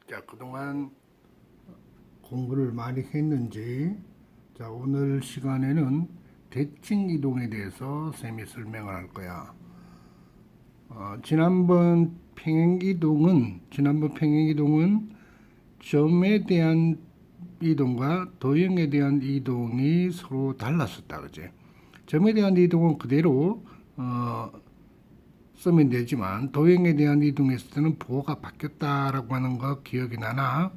자, 그동안 공부를 많이 했는지, 자, 오늘 시간에는 대칭 이동에 대해서 쌤이 설명을 할 거야. 지난번 평행 이동은 점에 대한 이동과 도형에 대한 이동이 서로 달랐었다, 그지? 점에 대한 이동은 그대로 쓰면 되지만 도형에 대한 이동했을 때는 보호가 바뀌었다라고 하는 거 기억이 나나?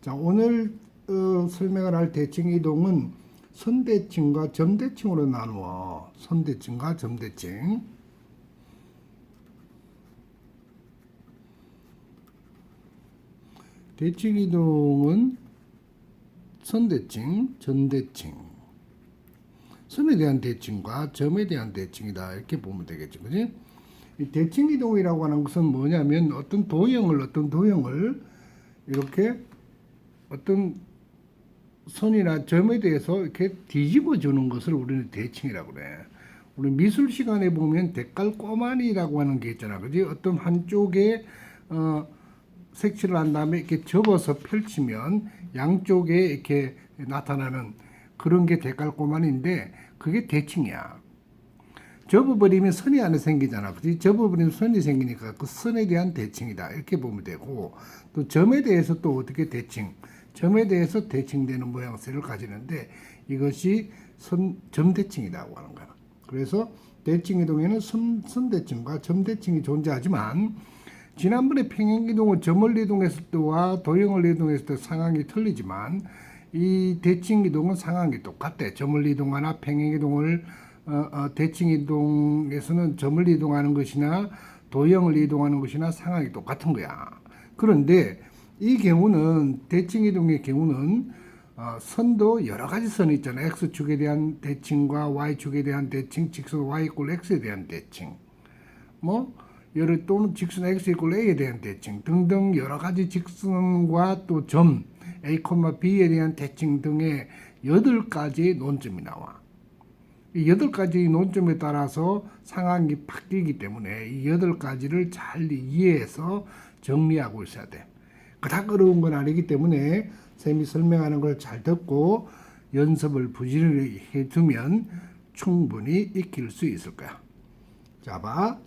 자, 오늘 설명을 할 대칭 이동은 선대칭과 점대칭으로 나누어. 선대칭과 점대칭. 대칭 이동은 선대칭, 점대칭. 선에 대한 대칭과 점에 대한 대칭이다. 이렇게 보면 되겠죠. 그지? 이 대칭 이동이라고 하는 것은 뭐냐면 어떤 도형을 이렇게 어떤 선이나 점에 대해서 이렇게 뒤집어 주는 것을 우리는 대칭이라고 그래. 우리 미술 시간에 보면 대깔꼬마니라고 하는 게 있잖아. 그지? 어떤 한쪽에 색칠을 한 다음에 이렇게 접어서 펼치면 양쪽에 이렇게 나타나는 그런 게 대깔꼬마니인데 그게 대칭이야. 접어버리면 선이 안에 생기잖아. 그지? 접어버리면 선이 생기니까 그 선에 대한 대칭이다. 이렇게 보면 되고, 또 점에 대해서 또 어떻게 대칭, 점에 대해서 대칭되는 모양새를 가지는데 이것이 점대칭이라고 하는 거야. 그래서 대칭 이동에는 선대칭과 점대칭이 존재하지만 지난번에 평행 이동은 점을 이동했을 때와 도형을 이동했을 때 상황이 틀리지만 이 대칭 이동은 상황이 똑같대. 점을 이동하나 평행 이동을 대칭 이동에서는 점을 이동하는 것이나 도형을 이동하는 것이나 상황이 똑같은 거야. 그런데 이 경우는 대칭 이동의 경우는 선도 여러 가지 선이 있잖아요. x축에 대한 대칭과 y축에 대한 대칭, 직선 y 이꼴 x에 대한 대칭, 또는 직선 x 이꼴 a에 대한 대칭 등등 여러 가지 직선과 또 점 a, b에 대한 대칭 등의 8가지 논점이 나와. 이 8가지 논점에 따라서 상황이 바뀌기 때문에 이 8가지를 잘 이해해서 정리하고 있어야 돼. 그닥 어려운 건 아니기 때문에 쌤이 설명하는 걸 잘 듣고 연습을 부지런히 해두면 충분히 익힐 수 있을 거야. 자, 봐.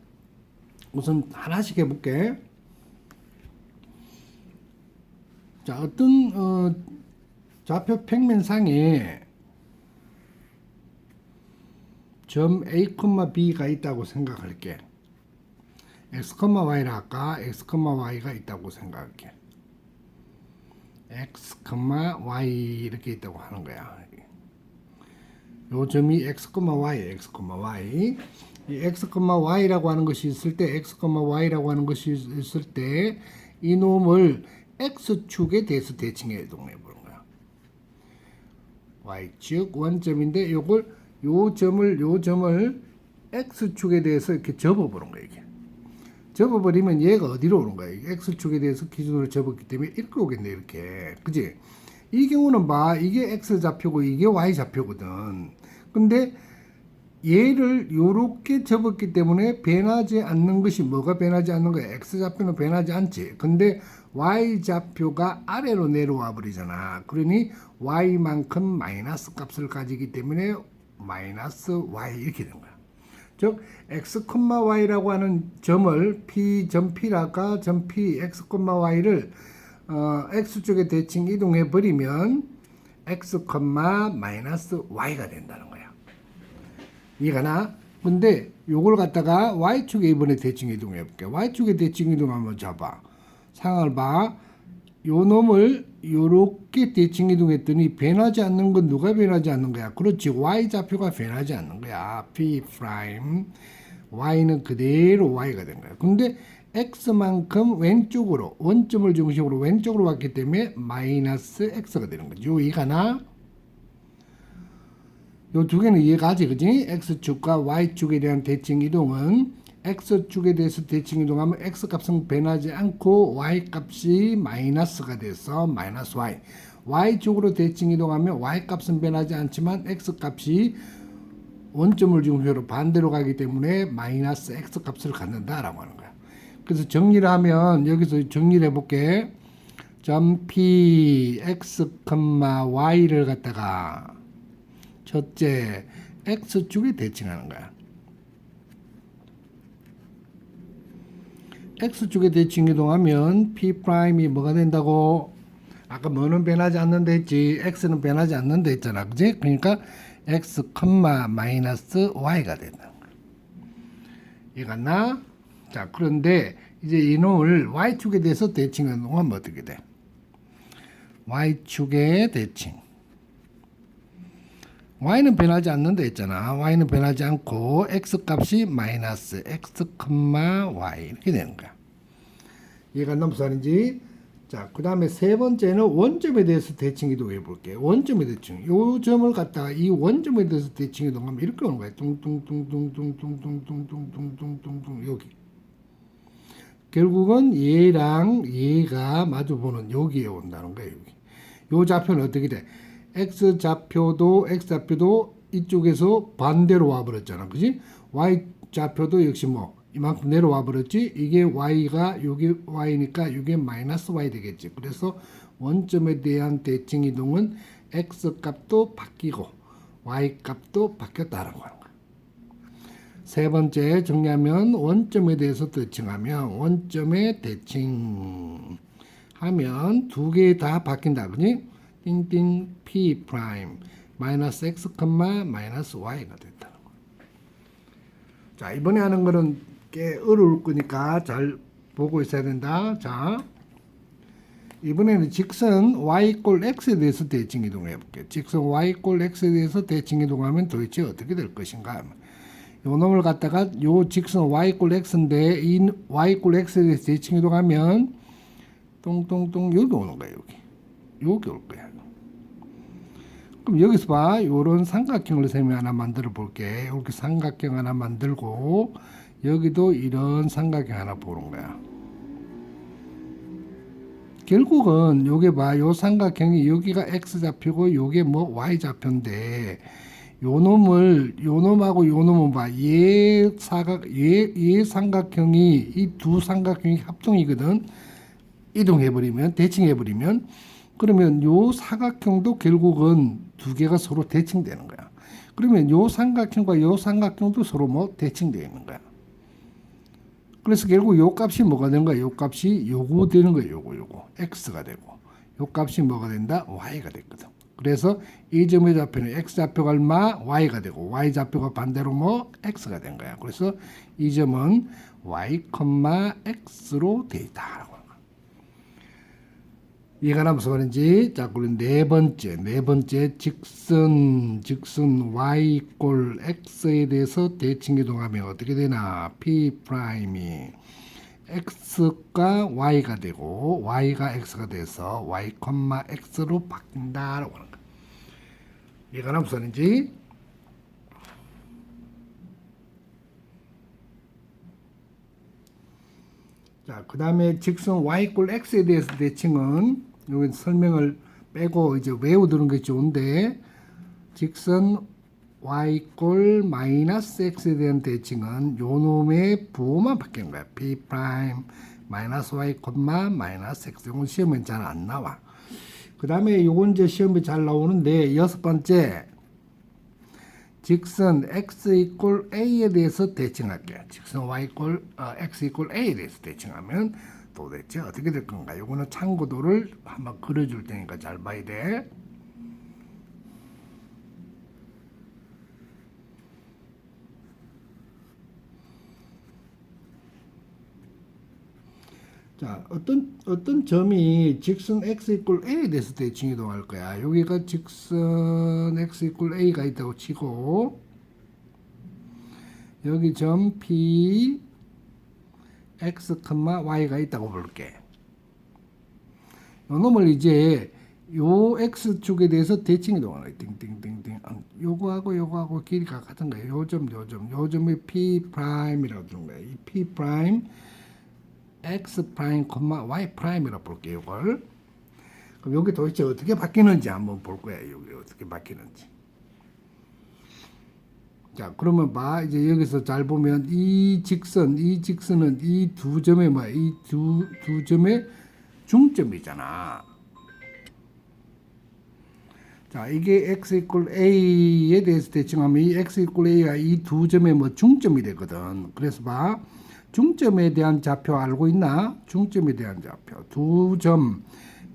우선 하나씩 해볼게. 자, 어떤 좌표 평면상에 점 A, B가 있다고 생각할게. X, Y라 할까? X, Y가 있다고 생각할게. X, Y 이렇게 있다고 하는 거야. 요 점이 X, Y, X, Y. 이 X, Y라고 하는 것이 있을 때, X, Y라고 하는 것이 있을 때, 이 놈을 X축에 대해서 대칭해 이동해 보는 거야. Y축 원점인데, 요 점을 X축에 대해서 이렇게 접어보는 거야, 이게. 접어버리면 얘가 어디로 오는 거야? X축에 대해서 기준으로 접었기 때문에 이렇게 오겠네, 이렇게. 그지? 이 경우는 봐. 이게 X좌표고 이게 Y좌표거든. 근데 얘를 요렇게 접었기 때문에 변하지 않는 것이 뭐가 변하지 않는 거야? X좌표는 변하지 않지. 근데 Y좌표가 아래로 내려와 버리잖아. 그러니 Y만큼 마이너스 값을 가지기 때문에 마이너스 Y 이렇게 되는 거야. 즉 x, y라고 하는 점을 점 p랄까 점 p x, y를 x쪽에 대칭 이동해 버리면 x, 마이너스 y가 된다는 거야. 이해가 나? 근데 요걸 갖다가 y축에 이번에 대칭 이동해 볼게. y축에 대칭 이동하면 잡아. 상황을 봐. 요 놈을 요렇게 대칭 이동했더니 변하지 않는 건 누가 변하지 않는 거야? 그렇지. y좌표가 변하지 않는 거야. p'. y는 그대로 y가 된 거야. 근데 x만큼 왼쪽으로 원점을 중심으로 왼쪽으로 왔기 때문에 마이너스 x가 되는 거지. 요 이해가나? 요 두 개는 이해가지, 그지? x축과 y축에 대한 대칭 이동은 x축에 대해서 대칭 이동하면 x값은 변하지 않고 y값이 마이너스가 돼서 마이너스 y. y쪽으로 대칭 이동하면 y값은 변하지 않지만 x값이 원점을 중심으로 반대로 가기 때문에 마이너스 x값을 갖는다라고 하는 거야. 그래서 정리를 하면 여기서 정리를 해볼게. 점 P x, y를 갖다가 첫째 x축에 대칭하는 거야. x축에 대칭 이동하면 P'이 뭐가 된다고? 아까 뭐는 변하지 않는다 했지. x는 변하지 않는다 했잖아. 그지? 그러니까 x, 마이너스 y가 된다. 이해갔나? 자, 그런데 이제 이놈을 y축에 대해서 대칭해 놓으면 어떻게 돼? y축에 대칭. y는 변하지 않는다 했잖아. y는 변하지 않고 x 값이 마이너스 x, y 이렇게 되는 거야. 이해갔나 무슨 말인지? 자, 그 다음에 세 번째는 원점에 대해서 대칭 이동해 볼게. 원점에 대칭. 요 점을 갖다가 이 원점에 대해서 대칭 이동하면 이렇게 오는 거야. 뚱뚱뚱뚱뚱뚱뚱뚱뚱뚱뚱뚱뚱뚱 여기. 결국은 얘랑 얘가 마주보는 여기에 온다는 거야. 여기. 요 좌표는 어떻게 돼? x 좌표도 이쪽에서 반대로 와버렸잖아. 그지? y 좌표도 역시 뭐 이만큼 내려와 버렸지. 이게 y가 여기 y니까 이게 마이너스 y 되겠지. 그래서 원점에 대한 대칭 이동은 x 값도 바뀌고 y 값도 바뀌었다는 거야. 세 번째 정리하면 원점에 대해서 대칭하면 원점에 대칭하면 두 개 다 바뀐다. 그지? 띵띵 p 프라임 마이너스 x, 마이너스 y가 됐다는 거야. 자, 이번에 하는 거는 꽤 어려울 거니까 잘 보고 있어야 된다. 자, 이번에는 직선 y 이꼴 x에 대해서 대칭 이동해 볼게요. 직선 y 이꼴 x에 대해서 대칭 이동하면 도대체 어떻게 될 것인가? 요 놈을 갖다가 요 직선 y 이꼴 x인데 이 y 이꼴 x에 대해서 대칭 이동하면 똥똥똥 여기 오는 거야. 여기 올 거야. 그럼 여기서 봐. 요런 삼각형을 셈이 하나 만들어 볼게. 이렇게 삼각형 하나 만들고 여기도 이런 삼각형 하나 보는 거야. 결국은 요게 봐. 요 삼각형이 여기가 x 좌표고 요게 뭐 y 좌표인데 요 놈하고 요 놈은 봐. 얘 삼각형이 이 두 삼각형이 합동이거든. 이동해버리면 대칭해버리면 그러면 요 사각형도 결국은 두 개가 서로 대칭되는 거야. 그러면 요 삼각형과 요 삼각형도 서로 뭐 대칭되어 있는 거야. 그래서 결국 요 값이 뭐가 되는 거야? 요 값이 요거 되는 거야. 요거 x가 되고 요 값이 뭐가 된다? y가 됐거든. 그래서 이 점의 좌표는 x 좌표가 얼마? y가 되고 y 좌표가 반대로 뭐 x가 된 거야. 그래서 이 점은 y, x로 돼 있다. 이해가 무슨 말인지? 자, 그리고 네 번째 직선 y 이꼴 x에 대해서 대칭 이동하면 어떻게 되나? p 프라임이 x가 y가 되고 y가 x가 돼서 y, x로 바뀐다라고 하는 거야. 이해가 무슨 말인지? 자, 그 다음에 직선 y 이꼴 x에 대해서 대칭은 여기 설명을 빼고 이제 외우두는 게 좋은데 직선 y 이꼴 마이너스 x에 대한 대칭은 요 놈의 부호만 바뀌는 거야. p 프라임 마이너스 y, 마이너스 x. 이건 시험엔 잘 안 나와. 그 다음에 요건 이제 시험에 잘 나오는데 여섯 번째 직선 x 이꼴 a에 대해서 대칭할게요. 직선 y 이꼴 x 이꼴 a에 대해서 대칭하면 도대체 어떻게 될 건가? 요거는 참고도를 한번 그려줄 테니까 잘 봐야 돼. 자, 어떤 점이 직선 x 이꼴 a에 대해서 대칭 이동할 거야. 여기가 직선 x 이꼴 a가 있다고 치고 여기 점 p x, y가 있다고 볼게. 요 놈을 이제 요 x축에 대해서 대칭 이동하는 거야. 띵띵띵띵. 요거하고 길이가 같은 거야. 요 점이 p 프라임이라고 주는 거야. 이 p 프라임 x 프라임, y 프라임이라고 볼게요. 이걸. 그럼 여기 도대체 어떻게 바뀌는지 한번 볼 거야. 여기 어떻게 바뀌는지. 자, 그러면 봐. 이제 여기서 잘 보면 이 직선은 이 두 점의 이 두 점의 중점이잖아. 자, 이게 x 이퀄 a에 대해서 대칭하면 이 x 이퀄 a가 이 두 점의 뭐 중점이 되거든. 그래서 봐. 중점에 대한 좌표 알고 있나? 중점에 대한 좌표. 두 점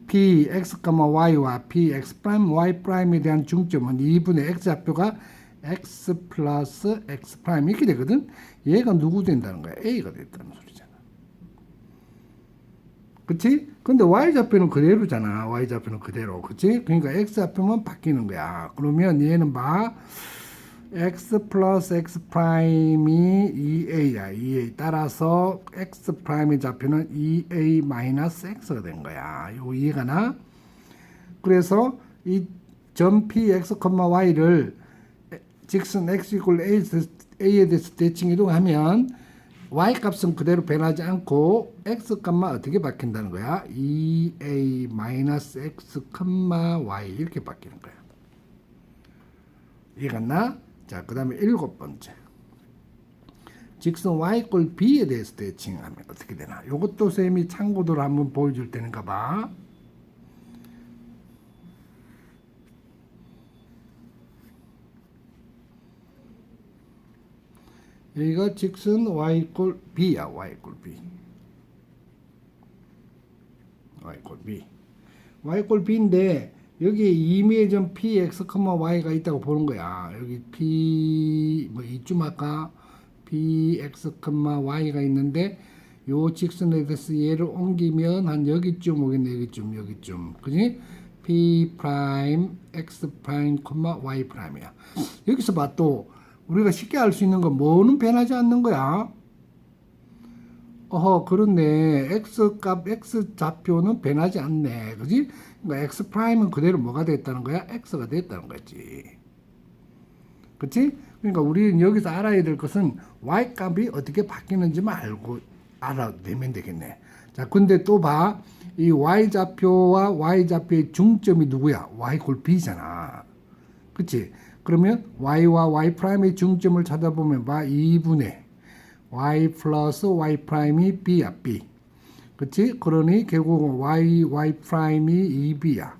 p x, y와 p x 프라임 y 프라임에 대한 중점은 2분의 x 좌표가 x 플러스 x 프라임 이렇게 되거든. 얘가 누구 된다는 거야? a가 됐다는 소리잖아. 그치? 근데 y좌표는 그대로잖아. y좌표는 그대로. 그치? 그러니까 x좌표만 바뀌는 거야. 그러면 얘는 봐. x 플러스 x 프라임이 2a야. 2a. 따라서 x 프라임의 좌표는 2a 마이너스 x가 된 거야. 이거 이해가 나? 그래서 이 점 px, y를 직선 x 이퀄 a에 대해서 대칭 이동하면 y 값은 그대로 변하지 않고 x 값만 어떻게 바뀐다는 거야? 2a 마이너스 x, y 이렇게 바뀌는 거야. 이해갔나? 자, 그 다음에 7번째. 직선 y 이퀄 b에 대해서 대칭하면 어떻게 되나? 요것도 쌤이 참고도를 한번 보여줄 테니까 봐. 여기가 직선 y 이퀄 b야. y 이퀄 b. y 이퀄 b. y 이퀄 b인데 여기에 임의의 점 px, y가 있다고 보는 거야. 여기 p 뭐 이쯤 아까 px, y가 있는데 요 직선에 대해서 얘를 옮기면 한 여기쯤 오겠네. 여기쯤. 그지? p 프라임 x 프라임, y 프라임이야. 여기서 봐 또 우리가 쉽게 알 수 있는 건 뭐는 변하지 않는 거야. 그렇네. x 좌표는 변하지 않네. 그지? 그러니까 x 프라임은 그대로 뭐가 됐다는 거야? x가 됐다는 거지. 그치? 그러니까 우리는 여기서 알아야 될 것은 y 값이 어떻게 바뀌는지만 알아내면 되겠네. 자, 근데 또 봐. 이 y 좌표와 y 좌표의 중점이 누구야? y 이퀄 b잖아. 그치? 그러면 y와 y 프라임의 중점을 찾아보면 봐. 2분의 y 플러스 y 프라임이 b야, b. 그치? 그러니 결국 y 프라임이 2b야.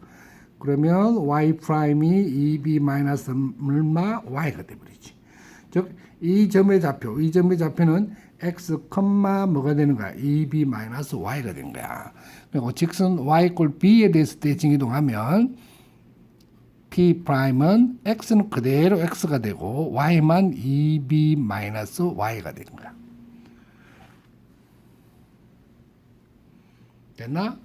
그러면 y 프라임이 2b 마이너스 얼마? y가 돼버리지. 즉, 이 점의 좌표는 x, 뭐가 되는 거야? 2b 마이너스 y가 된 거야. 그리고 직선 y 이퀄 b에 대해서 대칭 이동하면 p 프라임은 x는 그대로 x가 되고 y만 2b 마이너스 y가 되는 거야. 됐나?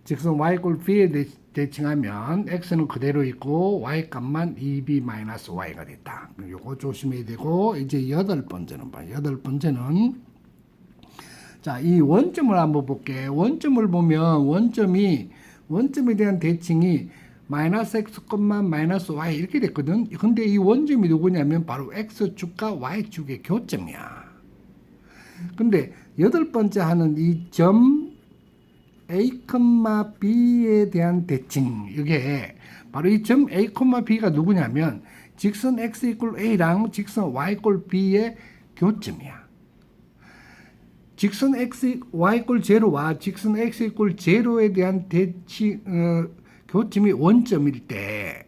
직선 y 이퀄 b에 대칭하면 x는 그대로 있고 y 값만 2b 마이너스 y가 됐다. 요거 조심해야 되고 이제 8번째는 봐. 8번째는 자, 이 원점을 한번 볼게. 원점을 보면 원점에 대한 대칭이 마이너스 x, 마이너스 y 이렇게 됐거든. 근데 이 원점이 누구냐면 바로 x축과 y축의 교점이야. 근데 8번째 하는 이 점 a, b에 대한 대칭, 이게 바로 이 점 a, b가 누구냐면 직선 x 이퀄 a랑 직선 y 이퀄 b의 교점이야. 직선 x, y 이퀄 제로와 직선 x 이퀄 제로에 대한 대칭, 교점이 원점일 때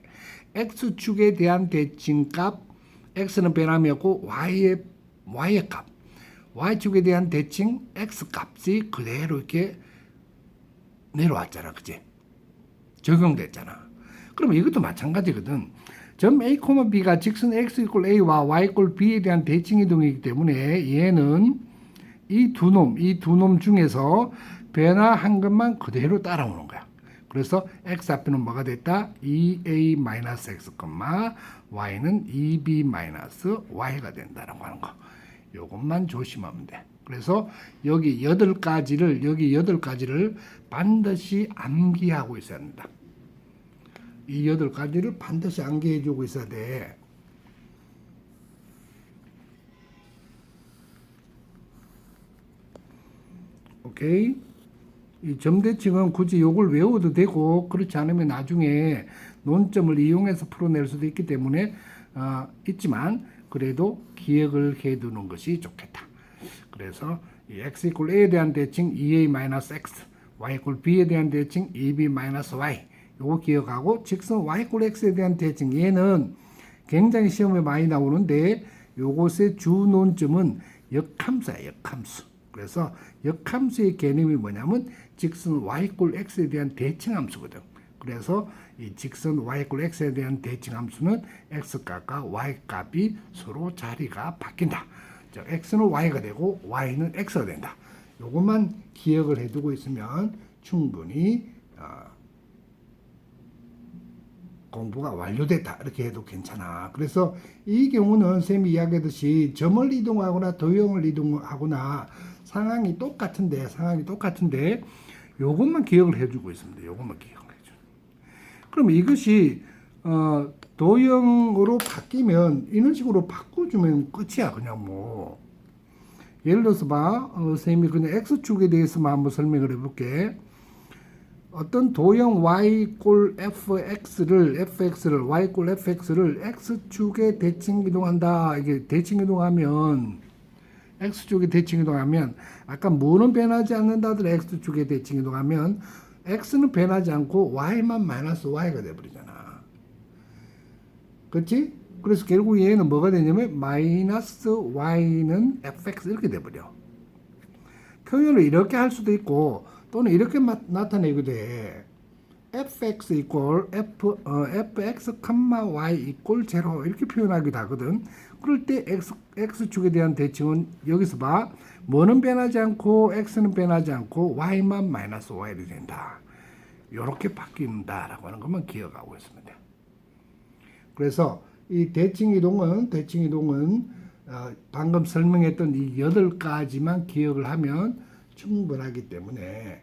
x축에 대한 대칭값, x는 변함이었고 y의 값, y축에 대한 대칭 x값이 그대로 이렇게 내려왔잖아. 그치? 적용됐잖아. 그러면 이것도 마찬가지거든. 점 a, b가 직선 x 이퀄 a와 y 이퀄 b에 대한 대칭 이동이기 때문에 얘는 이 두 놈 중에서 변화한 것만 그대로 따라오는 거야. 그래서 x 앞에는 뭐가 됐다? 2a 마이너스 x, y는 2b 마이너스 y가 된다라고 하는 거. 요것만 조심하면 돼. 그래서 여기 8가지를 반드시 암기하고 있어야 한다. 이 8가지를 반드시 암기해 주고 있어야 돼. 오케이? 이 점대칭은 굳이 요걸 외워도 되고 그렇지 않으면 나중에 논점을 이용해서 풀어낼 수도 있기 때문에 있지만 그래도 기억을 해두는 것이 좋겠다. 그래서 이 x 이퀄 a에 대한 대칭 2a 마이너스 x, y 이퀄 b에 대한 대칭 2b 마이너스 y. 요거 기억하고 직선 y 이퀄 x에 대한 대칭 얘는 굉장히 시험에 많이 나오는데 요것의 주 논점은 역함수야, 역함수. 그래서 역함수의 개념이 뭐냐면 직선 y 이퀄 x에 대한 대칭 함수거든. 그래서 이 직선 y 이퀄 x에 대한 대칭 함수는 x 값과 y 값이 서로 자리가 바뀐다. 즉 x는 y가 되고 y는 x가 된다. 요것만 기억을 해두고 있으면 충분히 공부가 완료됐다 이렇게 해도 괜찮아. 그래서 이 경우는 쌤이 이야기했듯이 점을 이동하거나 도형을 이동하거나 상황이 똑같은데 요것만 기억을 해주고 있습니다. 요것만 기억을 해줘. 그럼 이것이 도형으로 바뀌면 이런 식으로 바꿔주면 끝이야. 그냥 뭐 예를 들어서 봐. 쌤이 그냥 x축에 대해서만 한번 설명을 해볼게. 어떤 도형 y 이퀄 fx를 y 이퀄 fx를 x축에 대칭 이동한다. 이게 대칭 이동하면 x축에 대칭 이동하면 아까 뭐는 변하지 않는다들 x축에 대칭 이동하면 x는 변하지 않고 y만 마이너스 y가 돼버리잖아. 그렇지? 그래서 결국 얘는 뭐가 되냐면 마이너스 y는 fx 이렇게 돼버려. 표현을 이렇게 할 수도 있고 또는 이렇게 나타내기도 해. fx 이퀄 fx, y 이퀄 0 이렇게 표현하기도 하거든. 그럴 때 x축에 대한 대칭은 여기서 봐. 뭐는 변하지 않고 x는 변하지 않고 y만 마이너스 y로 된다. 이렇게 바뀐다라고 하는 것만 기억하고 있습니다. 그래서 이 대칭 이동은 방금 설명했던 이 8가지만 기억을 하면 충분하기 때문에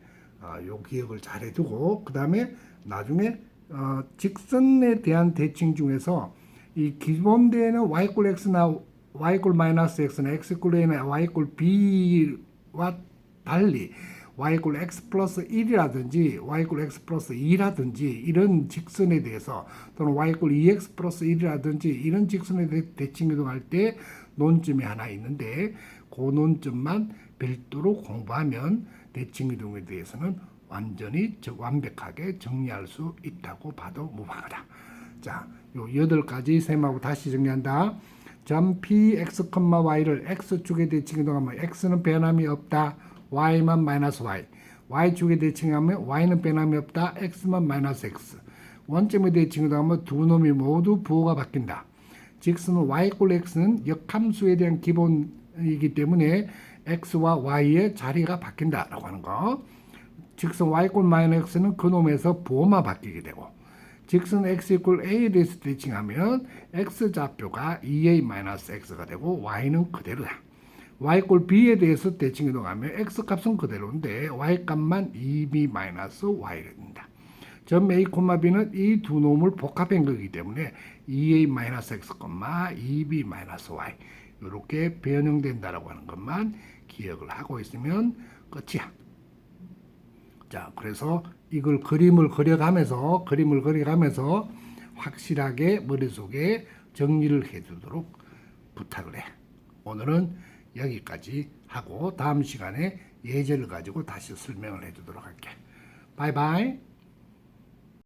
요 기억을 잘 해두고 그 다음에 나중에 직선에 대한 대칭 중에서 이 기본되는 y 이퀄 x나 y 이퀄 마이너스 x나 x 이퀄 a나 y 이퀄 b와 달리 y 이퀄 x 플러스 1이라든지 y 이퀄 x 플러스 2라든지 이런 직선에 대해서 또는 y 이퀄 2x 플러스 1이라든지 이런 직선에 대해 대칭 이동할 때 논점이 하나 있는데 그 논점만 별도로 공부하면 대칭 이동에 대해서는 완전히 완벽하게 정리할 수 있다고 봐도 무방하다. 자, 요 8가지 셈하고 다시 정리한다. 점 px, y를 x축에 대칭 이동하면 x는 변함이 없다. y만 마이너스 y. y축에 대칭하면 y는 변함이 없다. x만 마이너스 x. 원점에 대칭 이동하면 두 놈이 모두 부호가 바뀐다. 직선은 y 이퀄 x는 역함수에 대한 기본이기 때문에 x와 y의 자리가 바뀐다라고 하는 거. 직선 y 이퀄 마이너스 x는 그놈에서 부호만 바뀌게 되고 직선 x 이퀄 a에 대해서 대칭하면 x 좌표가 2a 마이너스 x가 되고 y는 그대로다. y 이퀄 b에 대해서 대칭 이동하면 x 값은 그대로인데 y 값만 2b 마이너스 y가 된다. 점 a, b는 이 두 놈을 복합한 거기 때문에 2a 마이너스 x, 2b 마이너스 y 이렇게 변형된다라고 하는 것만 기억을 하고 있으면 끝이야. 자, 그래서 이걸 그림을 그려가면서 확실하게 머릿속에 정리를 해두도록 부탁을 해. 오늘은 여기까지 하고 다음 시간에 예제를 가지고 다시 설명을 해주도록 할게. 바이바이.